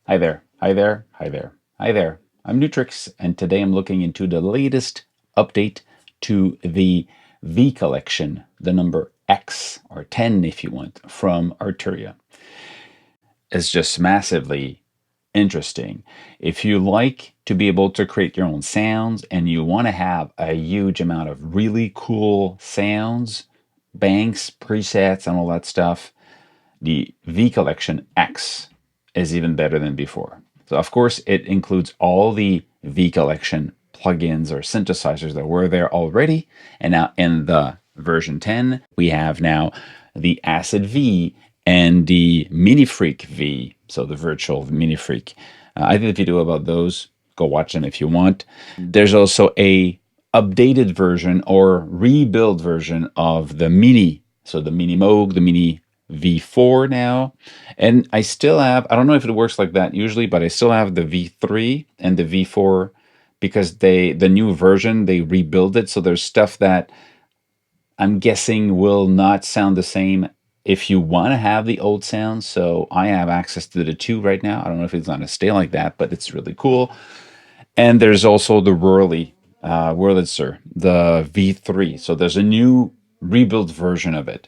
Hi there, hi there, hi there, hi there. I'm Nu-Trix, and today I'm looking into the latest update to the V collection, the number X, or 10 if you want, from Arturia. It's just massively interesting. If you like to be able to create your own sounds and you want to have a huge amount of really cool sounds, banks, presets, and all that stuff, the V Collection X is even better than before. So of course it includes all the V Collection plugins or synthesizers that were there already, and now in the version 10 we have now the Acid V and the Minifreak V, so the virtual Minifreak. I did a video about those. Go watch them if you want. There's also a updated version or rebuild version of the Mini, so the Mini Moog, the Mini V4 now, and I still have, I don't know if it works like that usually, but I still have the V3 and the V4 because the new version, they rebuild it, so there's stuff that I'm guessing will not sound the same if you want to have the old sound. So I have access to the 2 right now. I don't know if it's going to stay like that, but it's really cool. And there's also the Wurlitzer, the V3. So there's a new rebuilt version of it.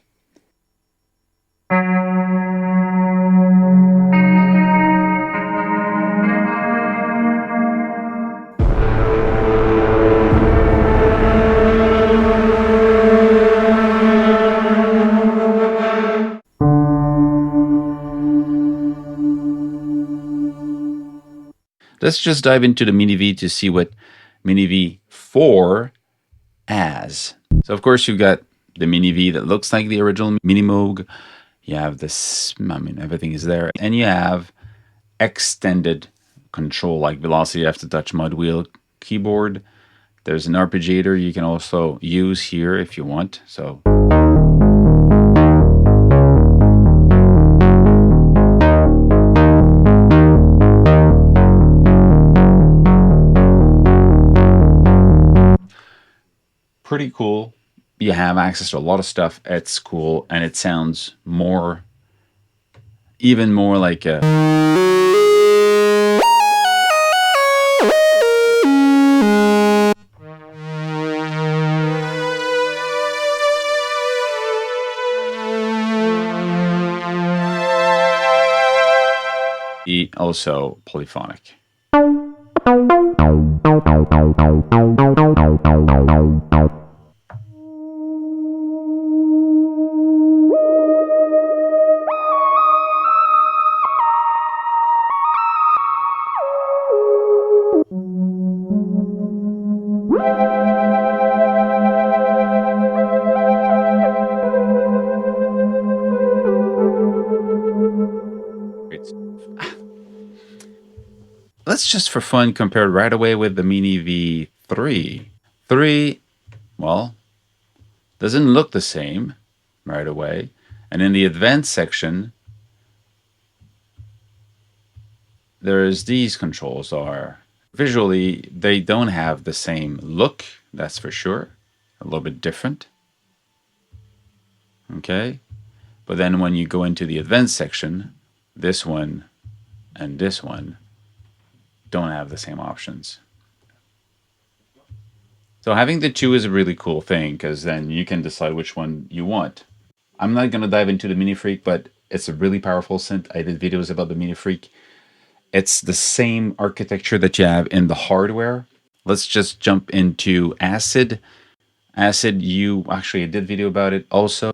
Let's just dive into the Mini V to see what Mini V4 has. So of course you've got the Mini V that looks like the original Mini Moog. You have this, everything is there. And you have extended control like velocity, F to touch mud wheel keyboard. There's an arpeggiator you can also use here if you want. So pretty cool. You have access to a lot of stuff. It's cool, and it sounds more, even more like a also polyphonic. Let's just for fun compare right away with the Mini V3. 3, well, doesn't look the same right away. And in the advanced section, there's these controls are visually, they don't have the same look, that's for sure. A little bit different. Okay. But then when you go into the advanced section, this one and this one don't have the same options. So having the 2 is a really cool thing because then you can decide which one you want. I'm not going to dive into the Minifreak, but it's a really powerful synth. I did videos about the Minifreak. It's the same architecture that you have in the hardware. Let's just jump into Acid. Acid, you actually did video about it also.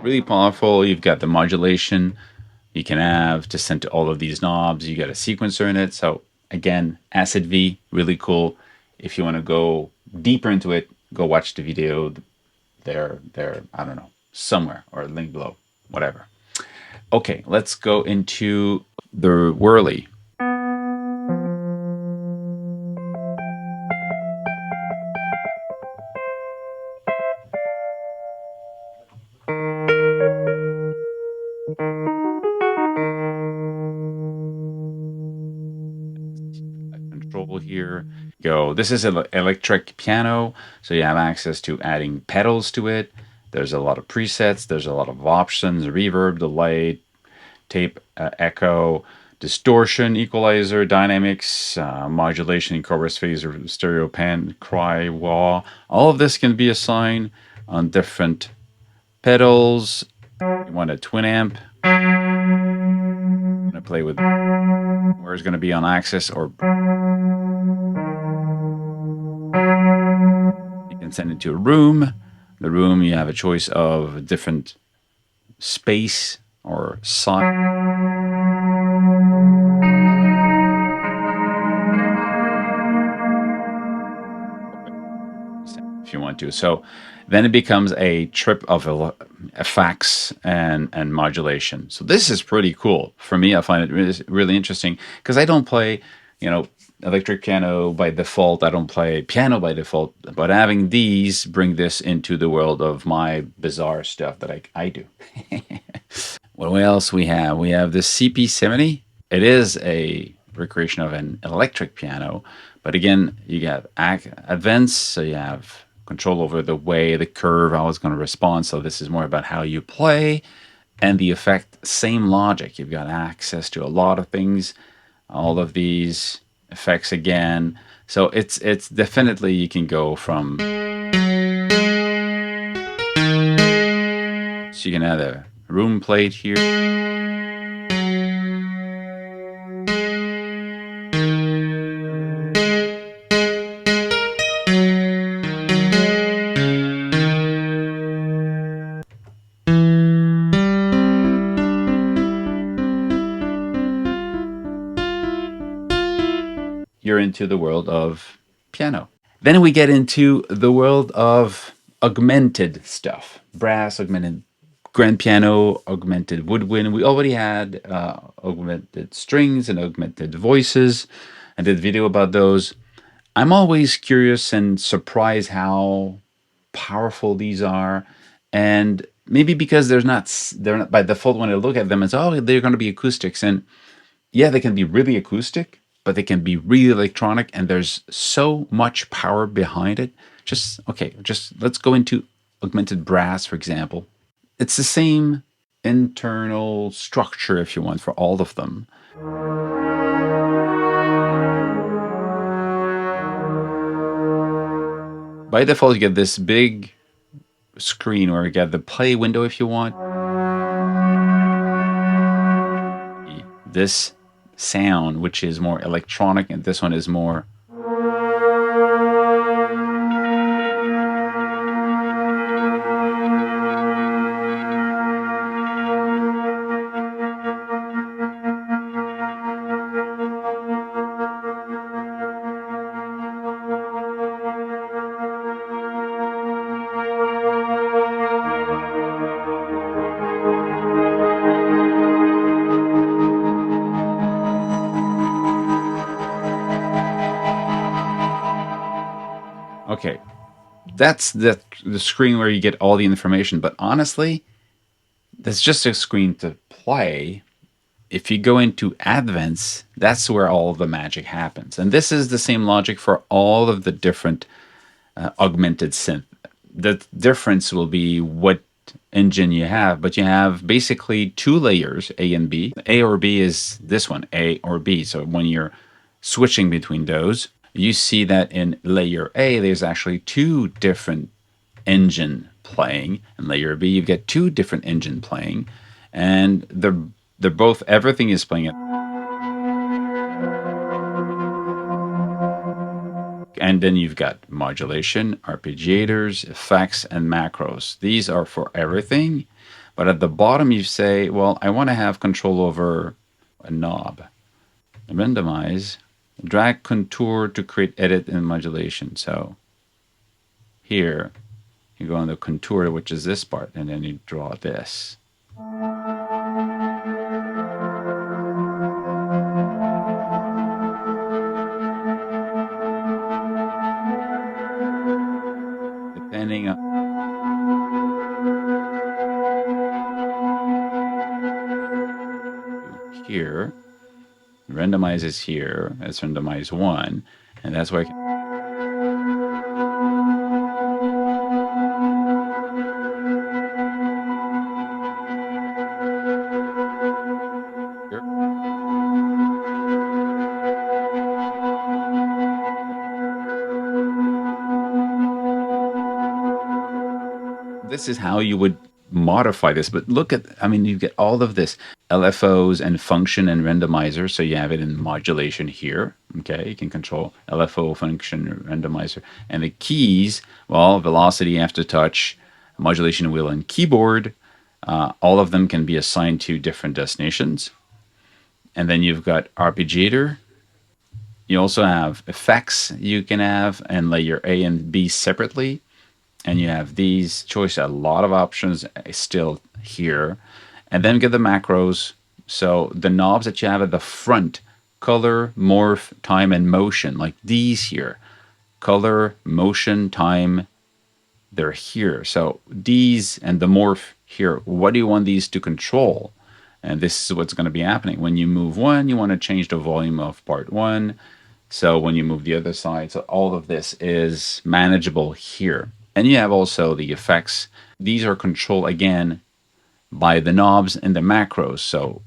Really powerful. You've got the modulation you can have to send to all of these knobs. You got a sequencer in it. So again, Acid V, really cool. If you want to go deeper into it, go watch the video. There, I don't know, somewhere, or link below, whatever. Okay, let's go into the Wurli. Control here. Go. This is an electric piano, so you have access to adding pedals to it. There's a lot of presets. There's a lot of options: reverb, delay, tape, echo, distortion, equalizer, dynamics, modulation, chorus, phaser, stereo, pan, cry, wah. All of this can be assigned on different pedals. You want a twin amp. I'm going to play with where it's going to be on axis, or you can send it to a room. The room, you have a choice of different space or size if you want to. So then it becomes a trip of effects and modulation. So this is pretty cool. For me, I find it really, really interesting because I don't play, you know, electric piano by default. I don't play piano by default, but having these bring this into the world of my bizarre stuff that I do. What else we have? We have the CP-70. It is a recreation of an electric piano, but again, you got advanced, so you have control over the way, the curve, how it's going to respond. So this is more about how you play, and the effect, same logic. You've got access to a lot of things, all of these effects again. So it's definitely, you can go from, so you can add a room plate here. You're into the world of piano. Then we get into the world of augmented stuff. Brass, augmented grand piano, augmented woodwind. We already had augmented strings and augmented voices. I did a video about those. I'm always curious and surprised how powerful these are. And maybe because they're not by default, when I look at them, it's, oh, they're going to be acoustics. And yeah, they can be really acoustic, but they can be really electronic, and there's so much power behind it. Just let's go into augmented brass, for example. It's the same internal structure, if you want, for all of them. By default, you get this big screen where you get the play window if you want. This sound, which is more electronic, and this one is more okay. That's the screen where you get all the information, but honestly, that's just a screen to play. If you go into advanced, that's where all the magic happens. And this is the same logic for all of the different augmented synth. The difference will be what engine you have, but you have basically two layers, A and B. A or B is this one, A or B. So when you're switching between those, you see that in layer A, there's actually two different engine playing. In layer B, you get two different engine playing, and they're both, everything is playing it. And then you've got modulation, arpeggiators, effects, and macros. These are for everything. But at the bottom, you say, well, I want to have control over a knob. Randomize, drag contour to create edit and modulation. So here, you go on the contour, which is this part, and then you draw this. Depending on here, randomize is here, it's randomize 1, and that's where I can this is how you would modify this. But look at, I mean, you get all of this LFOs and function and randomizer. So you have it in modulation here. Okay, you can control LFO, function, randomizer. And the keys, well, velocity, aftertouch, modulation wheel, and keyboard. All of them can be assigned to different destinations. And then you've got arpeggiator. You also have effects you can have and layer A and B separately. And you have these choice, a lot of options still here. And then get the macros. So the knobs that you have at the front, color, morph, time, and motion, like these here. Color, motion, time, they're here. So these and the morph here, what do you want these to control? And this is what's going to be happening. When you move one, you want to change the volume of part one. So when you move the other side, so all of this is manageable here. And you have also the effects. These are controlled again by the knobs and the macros. So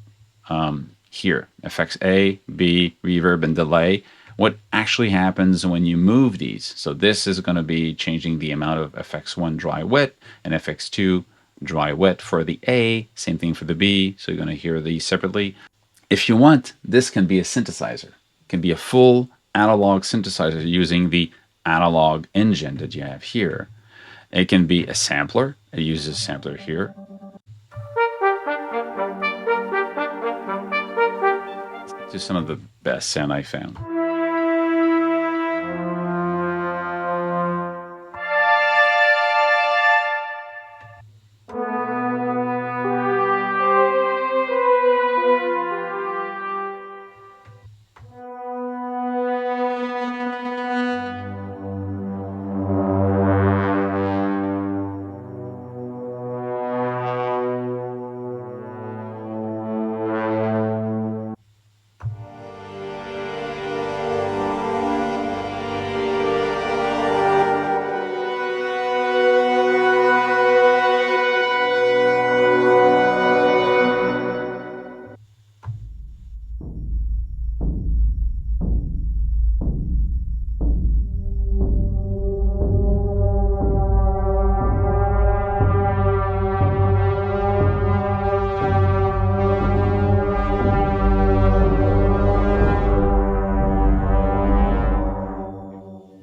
here, effects A, B, reverb, and delay. What actually happens when you move these? So this is going to be changing the amount of FX1 dry wet and FX2 dry wet for the A. Same thing for the B. So you're going to hear these separately. If you want, this can be a synthesizer. It can be a full analog synthesizer using the analog engine that you have here. It can be a sampler. It uses a sampler here. Just some of the best sound I found.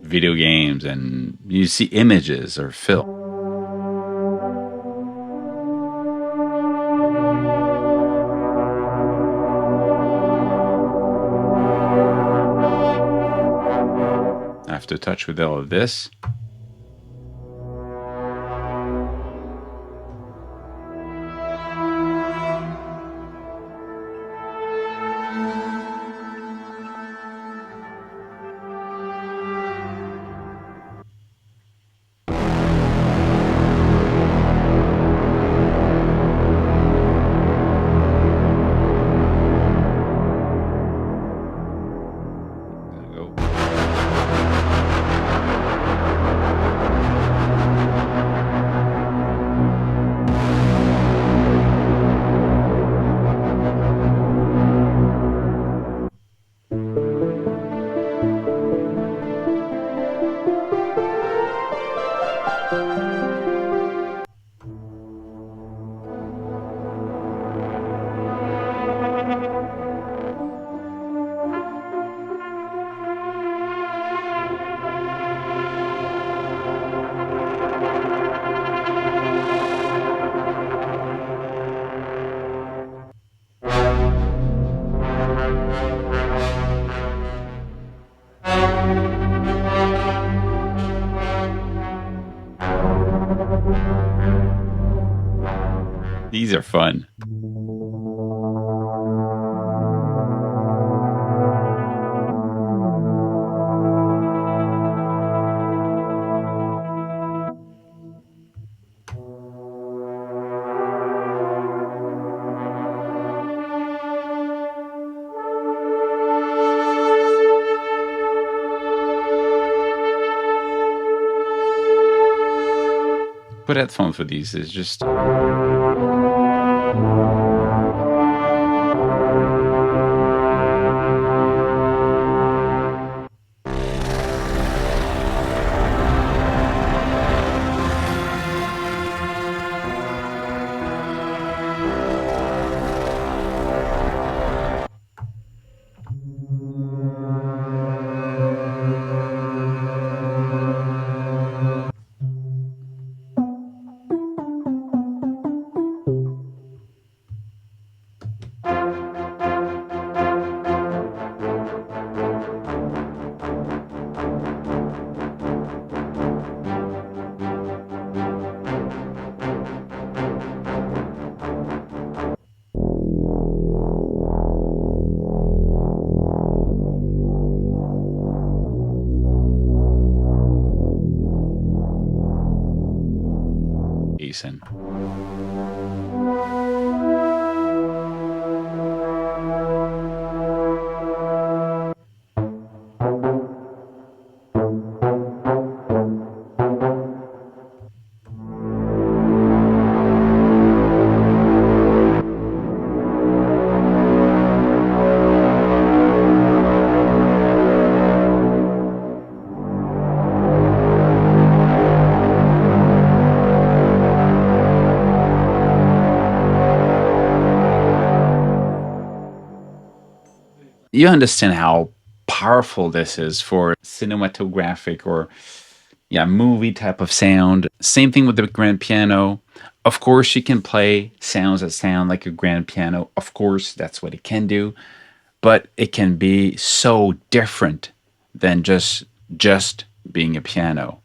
Video games, and you see images or film. Aftertouch with all of this. These are fun. Put headphones for these. It's just... Jason. You understand how powerful this is for cinematographic or movie type of sound. Same thing with the grand piano. Of course, you can play sounds that sound like a grand piano. Of course, that's what it can do, but it can be so different than just being a piano.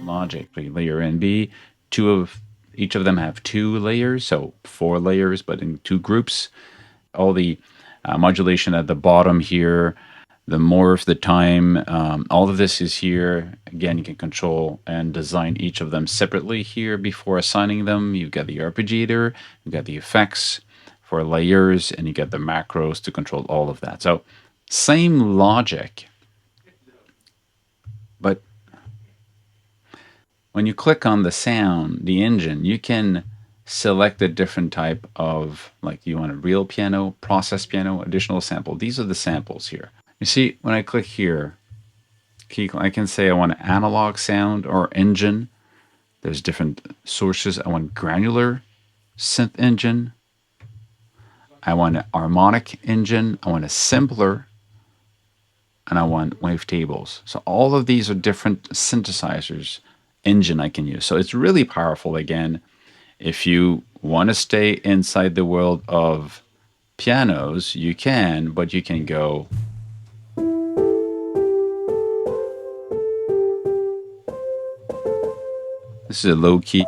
Logic, layer in B. Each of them have 2 layers, so 4 layers, but in 2 groups. All the modulation at the bottom here, the morph, the time, all of this is here. Again, you can control and design each of them separately here before assigning them. You've got the arpeggiator, you've got the effects for layers, and you got the macros to control all of that. So same logic, but when you click on the sound, the engine, you can select a different type of, like, you want a real piano, process piano, additional sample. These are the samples here. You see, when I click here, I can say I want analog sound or engine. There's different sources. I want granular synth engine. I want an harmonic engine. I want a simpler. And I want wavetables. So all of these are different synthesizers engine I can use. So it's really powerful. Again, if you want to stay inside the world of pianos, you can, but you can go this is a low key.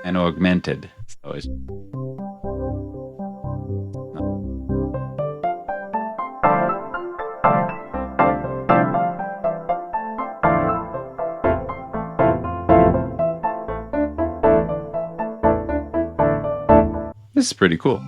and Augmented. So it's this is pretty cool.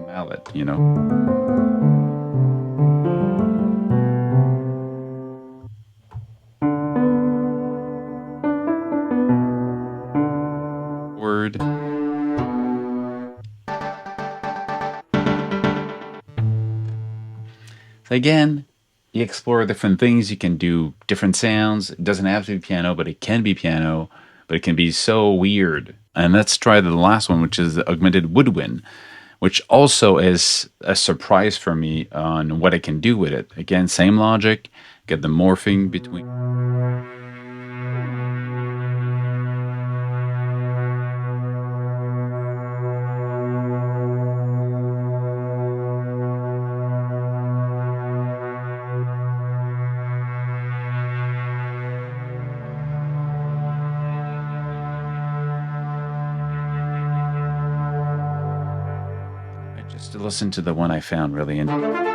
Mallet, you know. Word. So again, you explore different things. You can do different sounds. It doesn't have to be piano, but it can be piano. But it can be so weird. And let's try the last one, which is the Augmented Woodwind, which also is a surprise for me on what I can do with it. Again, same logic, get the morphing between. Just to listen to the one I found really interesting.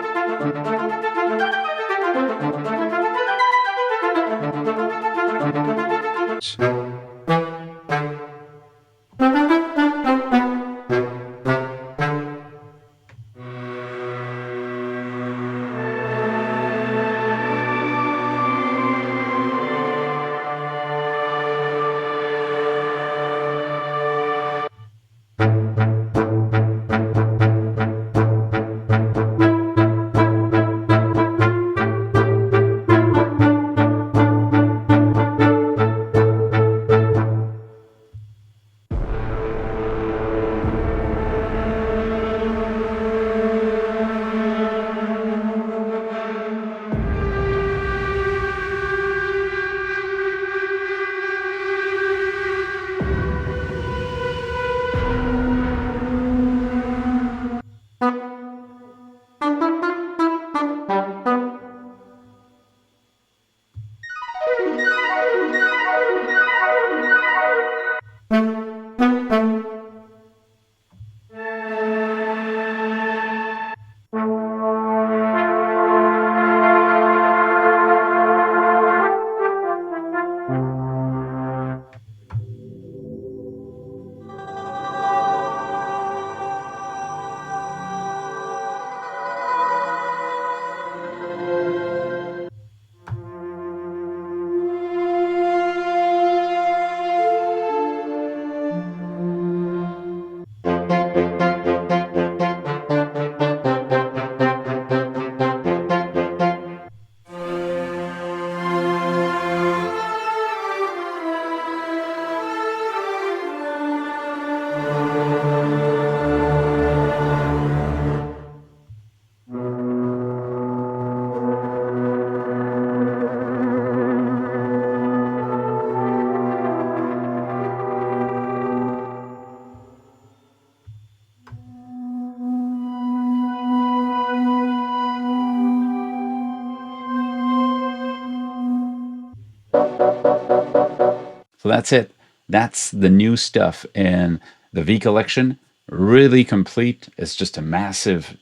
So that's it. That's the new stuff in the V collection. Really complete. It's just a massive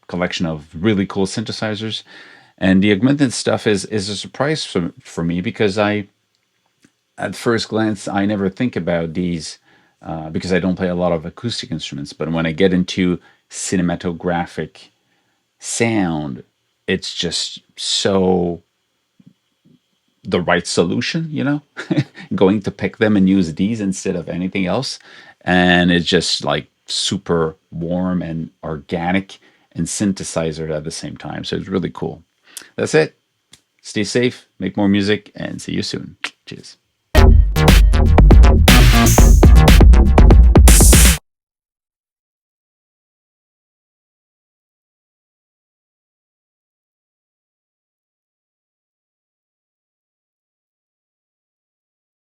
collection of really cool synthesizers. And the augmented stuff is a surprise for me because at first glance, I never think about these because I don't play a lot of acoustic instruments. But when I get into cinematographic sound, it's just so the right solution, you know, going to pick them and use these instead of anything else. And it's just like super warm and organic and synthesizer at the same time. So it's really cool. That's it. Stay safe, make more music, and see you soon. Cheers.